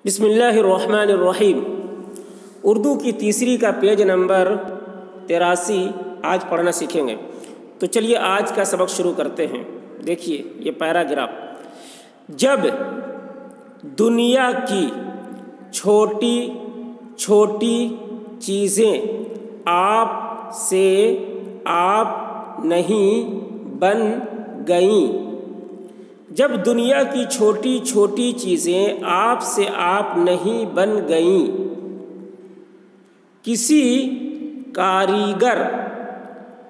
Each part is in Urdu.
بسم اللہ الرحمن الرحیم۔ اردو کی تیسری کا پیج نمبر 83 آج پڑھنا سیکھیں گے۔ تو چلیے آج کا سبق شروع کرتے ہیں۔ دیکھیے یہ پیراگراف، جب دنیا کی چھوٹی چھوٹی چیزیں آپ سے آپ نہیں بن گئیں، جب دنیا کی چھوٹی چھوٹی چیزیں آپ سے آپ نہیں بن گئیں، کسی کاریگر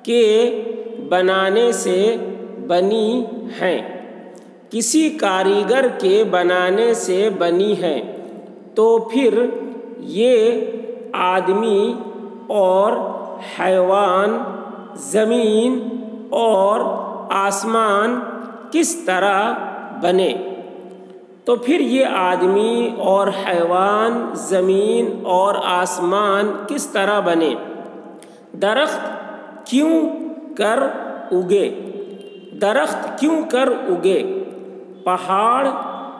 کے بنانے سے بنی ہیں، کسی کاریگر کے بنانے سے بنی ہیں، تو پھر یہ آدمی اور حیوان، زمین اور آسمان کس طرح بنے؟ تو پھر یہ آدمی اور حیوان، زمین اور آسمان کس طرح بنے؟ درخت کیوں کر اگے؟ درخت کیوں کر اگے؟ پہاڑ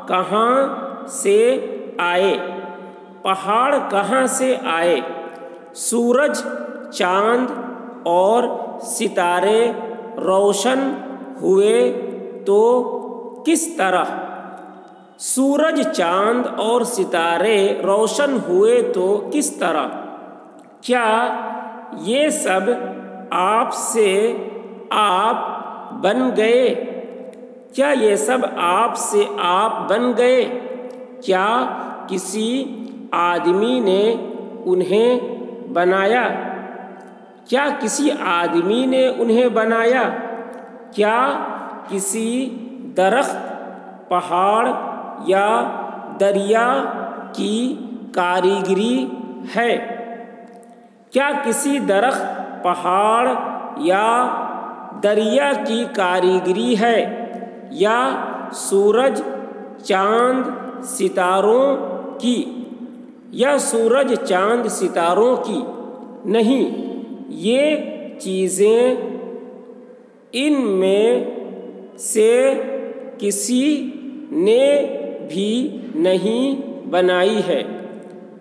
کہاں سے آئے؟ پہاڑ کہاں سے آئے؟ سورج، چاند اور ستارے روشن ہوئے تو کس طرح؟ سورج، چاند اور ستارے روشن ہوئے تو کس طرح؟ کیا یہ سب آپ سے آپ بن گئے؟ کیا یہ سب آپ سے آپ بن گئے؟ کیا کسی آدمی نے انہیں بنایا؟ کیا کسی آدمی نے انہیں بنایا؟ کیا کسی درخت، پہاڑ یا دریا کی کاریگری ہے؟ کیا کسی درخت، پہاڑ یا دریا کی کاریگری ہے؟ یا سورج، چاند، ستاروں کی؟ یا سورج، چاند، ستاروں کی؟ نہیں، یہ چیزیں ان میں سے کسی نے بھی نہیں بنائی ہے۔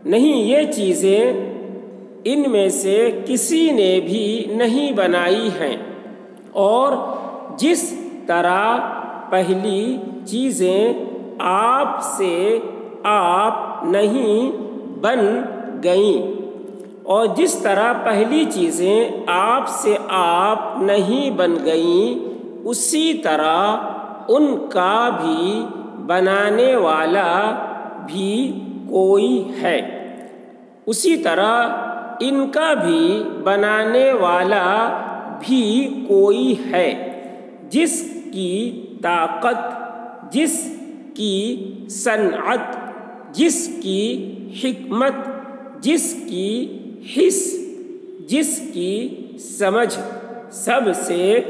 نہیں، یہ چیزیں ان میں سے کسی نے بھی نہیں بنائی ہیں، اور جس طرح پہلی چیزیں آپ سے آپ نہیں بن گئیں، اور جس طرح پہلی چیزیں آپ سے آپ نہیں بن گئیں، اسی طرح ان کا بھی بنانے والا بھی کوئی ہے۔ اسی طرح ان کا بھی بنانے والا بھی کوئی ہے، جس کی طاقت، جس کی صنعت، جس کی حکمت، جس کی حس، جس کی سمجھ سب سے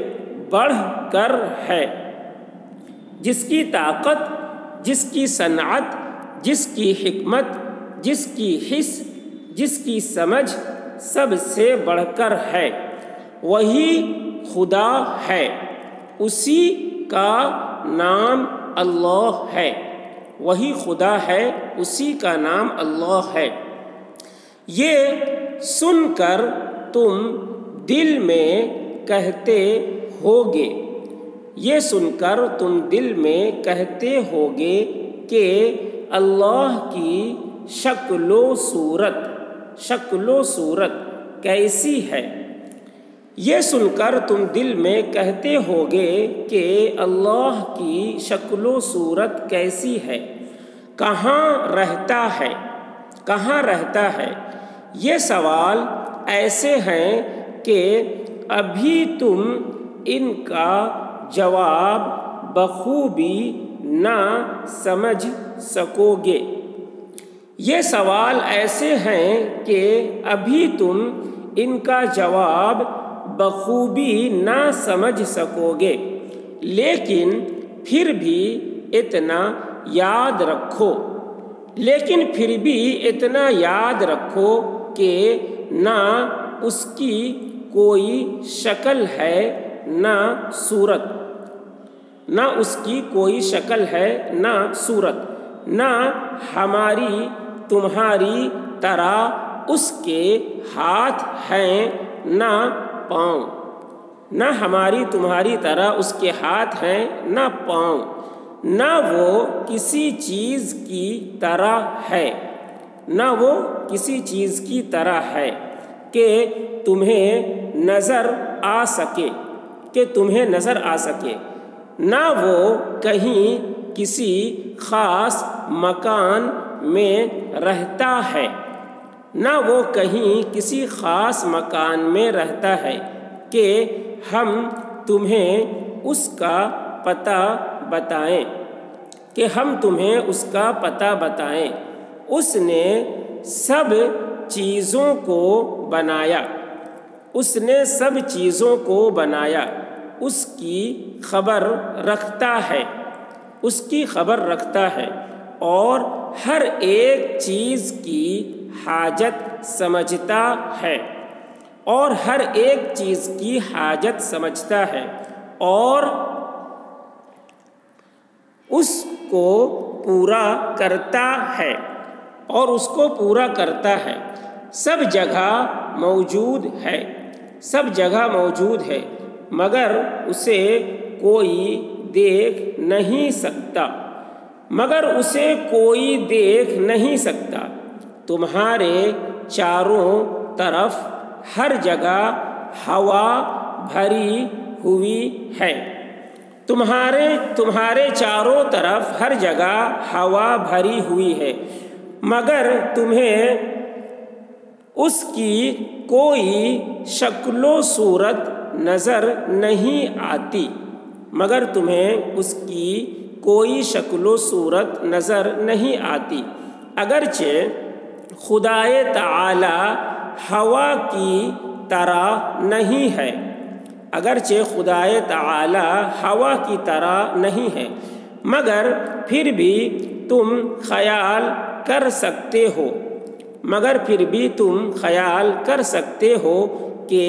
بڑھ کر ہے۔ جس کی طاقت، جس کی صنعت، جس کی حکمت، جس کی حس، جس کی سمجھ سب سے بڑھ کر ہے، وہی خدا ہے۔ اسی کا نام اللہ ہے۔ وہی خدا ہے، اسی کا نام اللہ ہے۔ یہ سن کر تم دل میں کہتے ہوگے، یہ سن کر تم دل میں کہتے ہوگے کہ اللہ کی شکل و صورت کیسی ہے؟ یہ سن کر تم دل میں کہتے ہوگے کہ اللہ کی شکل و صورت کیسی ہے؟ کہاں رہتا ہے؟ کہاں رہتا ہے؟ یہ سوال ایسے ہیں کہ ابھی تم ان کا جواب بخوبی نہ سمجھ سکو گے۔ یہ سوال ایسے ہیں کہ ابھی تم ان کا جواب بخوبی نہ سمجھ سکو گے، لیکن پھر بھی اتنا یاد رکھو، لیکن پھر بھی اتنا یاد رکھو کہ نہ اس کی کوئی شکل ہے نہ صورت، نہ اس کی کوئی شکل ہے نہ صورت، نہ ہماری تمہاری طرح اس کے ہاتھ ہیں نہ پاؤں، نہ ہماری تمہاری طرح اس کے ہاتھ ہیں نہ پاؤں، نہ وہ کسی چیز کی طرح ہے، نہ وہ کسی چیز کی طرح ہے کہ تمہیں نظر آ سکے، کہ تمہیں نظر آ سکے، نہ وہ کہیں کسی خاص مکان میں رہتا ہے، نہ وہ کہیں کسی خاص مکان میں رہتا ہے کہ ہم تمہیں اس کا پتہ بتائیں، کہ ہم تمہیں اس کا پتہ بتائیں۔ اس نے سب چیزوں کو بنایا، اس نے سب چیزوں کو بنایا، اس کی خبر رکھتا ہے، اس کی خبر رکھتا ہے، اور ہر ایک چیز کی حاجت سمجھتا ہے، اور ہر ایک چیز کی حاجت سمجھتا ہے، اور اس کو پورا کرتا ہے، اور اس کو پورا کرتا ہے۔ سب جگہ موجود ہے، سب جگہ موجود ہے، مگر اسے کوئی دیکھ نہیں سکتا، مگر اسے کوئی دیکھ نہیں سکتا۔ تمہارے چاروں طرف ہر جگہ ہوا بھری ہوئی ہے، تمہارے چاروں طرف ہر جگہ ہوا بھری ہوئی ہے، مگر تمہیں اس کی کوئی شکل و صورت نظر نہیں آتی، مگر تمہیں اس کی کوئی شکل و صورت نظر نہیں آتی۔ اگرچہ خدائے تعالی ہوا کی طرح نہیں ہے، اگرچہ خدائے تعالی ہوا کی طرح نہیں ہے، مگر پھر بھی تم خیال کر سکتے ہو، مگر پھر بھی تم خیال کر سکتے ہو کہ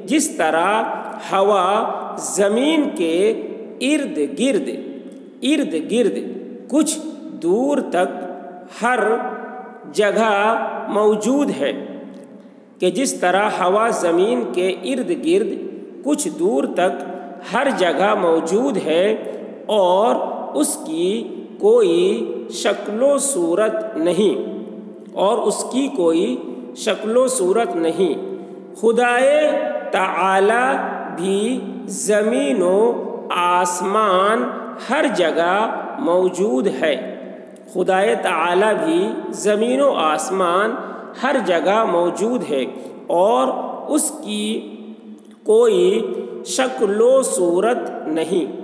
جس طرح ہوا زمین کے ارد گرد کچھ دور تک ہر جگہ موجود ہے، کہ جس طرح ہوا زمین کے ارد گرد کچھ دور تک ہر جگہ موجود ہے اور اس کی کوئی شکل و صورت نہیں، اور اس کی کوئی شکل و صورت نہیں، خدائے تعالی بھی زمین و آسمان ہر جگہ موجود ہے، خدائے تعالی بھی زمین و آسمان ہر جگہ موجود ہے، اور اس کی کوئی شکل و صورت نہیں،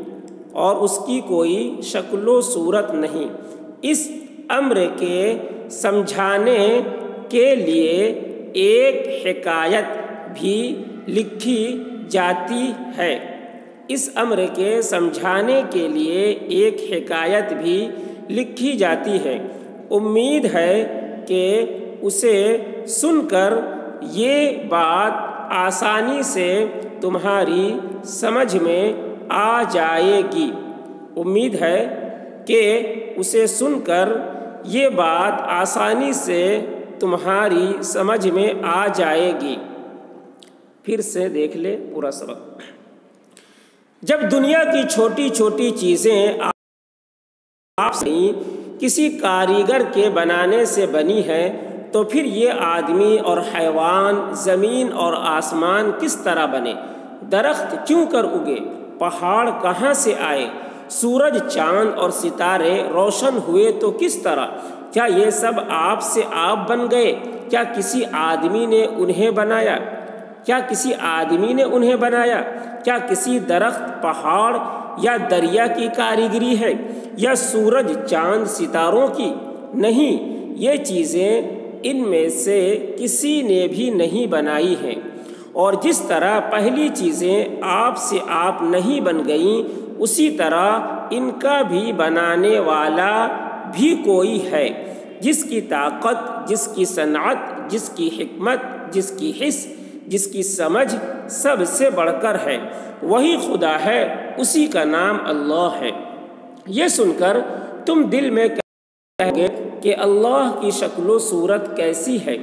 اور اس کی کوئی شکل و صورت نہیں۔ اس امر کے سمجھانے کے لیے ایک حکایت بھی لکھی جاتی ہے، اس امر کے سمجھانے کے لیے ایک حکایت بھی لکھی جاتی ہے۔ امید ہے کہ اسے سن کر یہ بات آسانی سے تمہاری سمجھ میں آ جائے گی، امید ہے کہ اسے سن کر یہ بات آسانی سے تمہاری سمجھ میں آ جائے گی۔ پھر سے دیکھ لے پورا سبق۔ جب دنیا کی چھوٹی چھوٹی چیزیں آپ سے کسی کاریگر کے بنانے سے بنی ہے، تو پھر یہ آدمی اور حیوان، زمین اور آسمان کس طرح بنے؟ درخت کیوں کر اگے؟ پہاڑ کہاں سے آئے؟ سورج، چاند اور ستارے روشن ہوئے تو کس طرح؟ کیا یہ سب آپ سے آپ بن گئے؟ کیا کسی آدمی نے انہیں بنایا؟ کیا کسی آدمی نے انہیں بنایا؟ کیا کسی درخت، پہاڑ یا دریا کی کاریگری ہے، یا سورج، چاند، ستاروں کی؟ نہیں، یہ چیزیں ان میں سے کسی نے بھی نہیں بنائی ہیں، اور جس طرح پہلی چیزیں آپ سے آپ نہیں بن گئیں، اسی طرح ان کا بھی بنانے والا بھی کوئی ہے، جس کی طاقت، جس کی صنعت، جس کی حکمت، جس کی حس، جس کی سمجھ سب سے بڑھ کر ہے، وہی خدا ہے، اسی کا نام اللہ ہے۔ یہ سن کر تم دل میں کہیں گے کہ اللہ کی شکل و صورت کیسی ہے،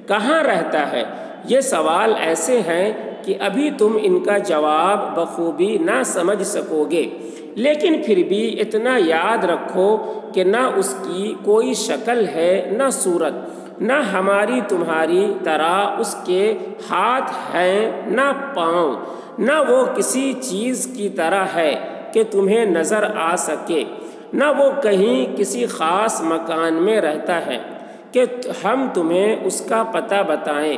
کہاں رہتا ہے؟ یہ سوال ایسے ہیں کہ ابھی تم ان کا جواب بخوبی نہ سمجھ سکو گے، لیکن پھر بھی اتنا یاد رکھو کہ نہ اس کی کوئی شکل ہے نہ صورت، نہ ہماری تمہاری طرح اس کے ہاتھ ہیں نہ پاؤں، نہ وہ کسی چیز کی طرح ہے کہ تمہیں نظر آ سکے، نہ وہ کہیں کسی خاص مکان میں رہتا ہے کہ ہم تمہیں اس کا پتہ بتائیں۔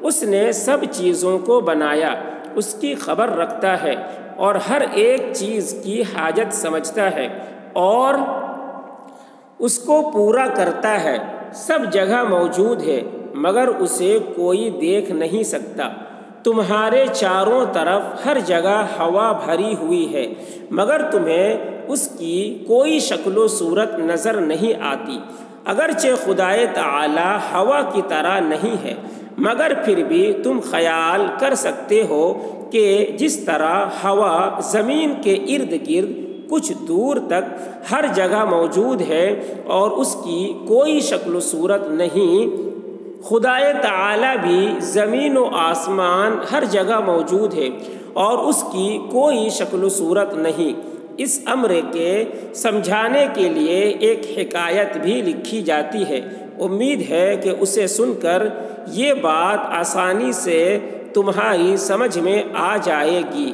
اس نے سب چیزوں کو بنایا، اس کی خبر رکھتا ہے اور ہر ایک چیز کی حاجت سمجھتا ہے اور اس کو پورا کرتا ہے۔ سب جگہ موجود ہے مگر اسے کوئی دیکھ نہیں سکتا۔ تمہارے چاروں طرف ہر جگہ ہوا بھری ہوئی ہے مگر تمہیں اس کی کوئی شکل و صورت نظر نہیں آتی۔ اگرچہ خدائے تعالی ہوا کی طرح نہیں ہے مگر پھر بھی تم خیال کر سکتے ہو کہ جس طرح ہوا زمین کے ارد گرد کچھ دور تک ہر جگہ موجود ہے اور اس کی کوئی شکل و صورت نہیں، خدائے تعالی بھی زمین و آسمان ہر جگہ موجود ہے اور اس کی کوئی شکل و صورت نہیں۔ اس امر کے سمجھانے کے لیے ایک حکایت بھی لکھی جاتی ہے، امید ہے کہ اسے سن کر یہ بات آسانی سے تمہاری سمجھ میں آ جائے گی۔